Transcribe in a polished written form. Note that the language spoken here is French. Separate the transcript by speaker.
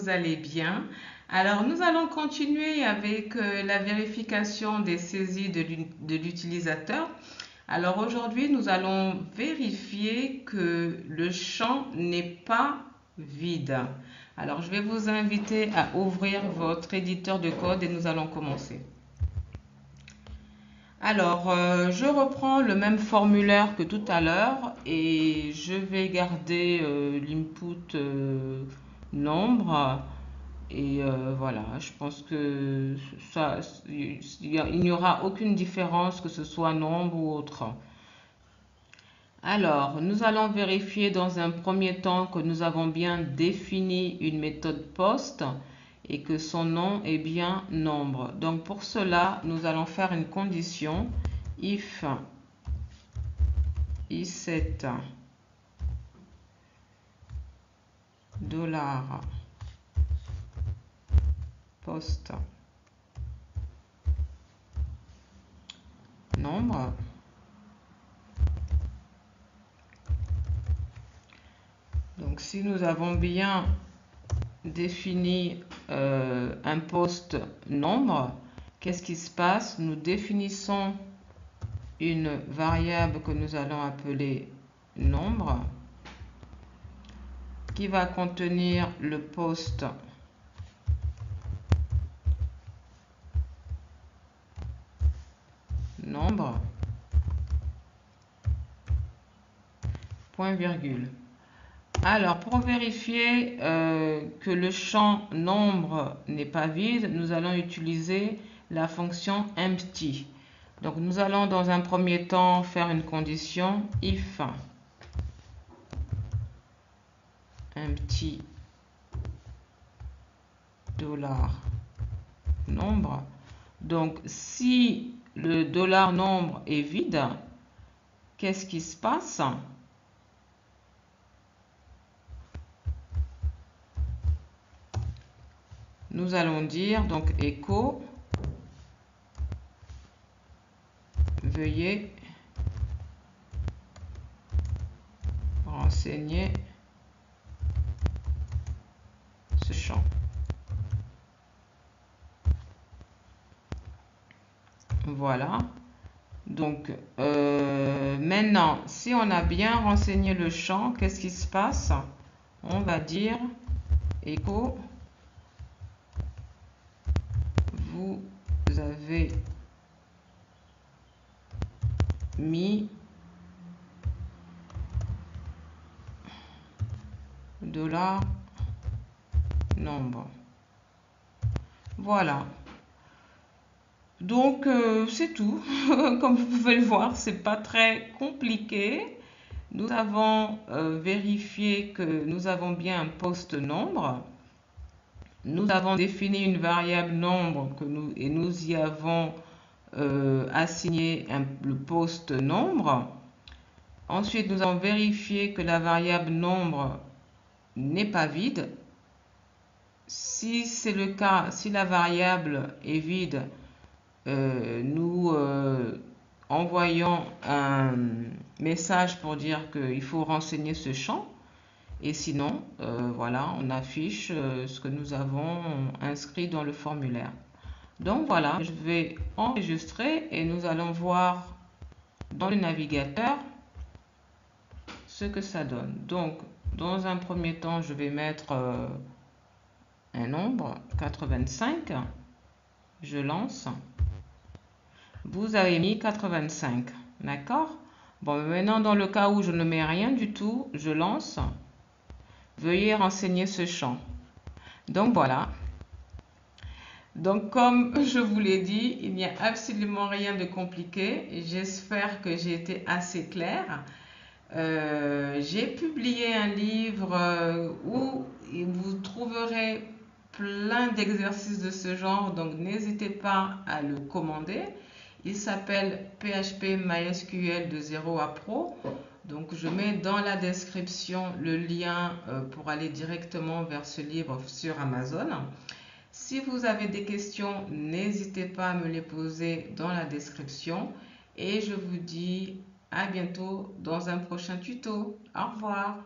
Speaker 1: vous allez bien. Alors, nous allons continuer avec la vérification des saisies de l'utilisateur. Alors, aujourd'hui, nous allons vérifier que le champ n'est pas vide. Alors, je vais vous inviter à ouvrir votre éditeur de code et nous allons commencer. Alors, je reprends le même formulaire que tout à l'heure et je vais garder l'input nombre. Et voilà, je pense que ça, il n'y aura aucune différence que ce soit nombre ou autre. Alors, nous allons vérifier dans un premier temps que nous avons bien défini une méthode post et que son nom est bien nombre. Donc, pour cela, nous allons faire une condition if i7 $ post nombre. Donc, si nous avons bien défini un post nombre, qu'est-ce qui se passe? Nous définissons une variable que nous allons appeler nombre qui va contenir le post nombre, point virgule. Alors, pour vérifier que le champ nombre n'est pas vide, nous allons utiliser la fonction empty. Donc, nous allons dans un premier temps faire une condition if empty $nombre. Donc, si le $nombre est vide, qu'est-ce qui se passe? Nous allons dire donc echo veuillez renseigner ce champ. Voilà. Donc, maintenant, si on a bien renseigné le champ, qu'est-ce qui se passe? On va dire echo vous avez mis $nombre. Voilà. Donc, c'est tout. Comme vous pouvez le voir, c'est pas très compliqué. Nous avons vérifié que nous avons bien un post nombre. Nous avons défini une variable nombre et nous y avons assigné le post nombre. Ensuite, nous avons vérifié que la variable nombre n'est pas vide. Si c'est le cas, si la variable est vide, nous envoyons un message pour dire qu'il faut renseigner ce champ. Et sinon, voilà, on affiche ce que nous avons inscrit dans le formulaire. Donc voilà, je vais enregistrer et nous allons voir dans le navigateur ce que ça donne. Donc, dans un premier temps, je vais mettre un nombre, 85. Je lance. Vous avez mis 85, d'accord? Bon, maintenant, dans le cas où je ne mets rien du tout, je lance. Veuillez renseigner ce champ. Donc, voilà. Donc, comme je vous l'ai dit, il n'y a absolument rien de compliqué. J'espère que j'ai été assez claire. J'ai publié un livre où vous trouverez plein d'exercices de ce genre, donc n'hésitez pas à le commander. Il s'appelle PHP MySQL de 0 à Pro. Donc je mets dans la description le lien pour aller directement vers ce livre sur Amazon. Si vous avez des questions, n'hésitez pas à me les poser dans la description. Et je vous dis à bientôt dans un prochain tuto. Au revoir.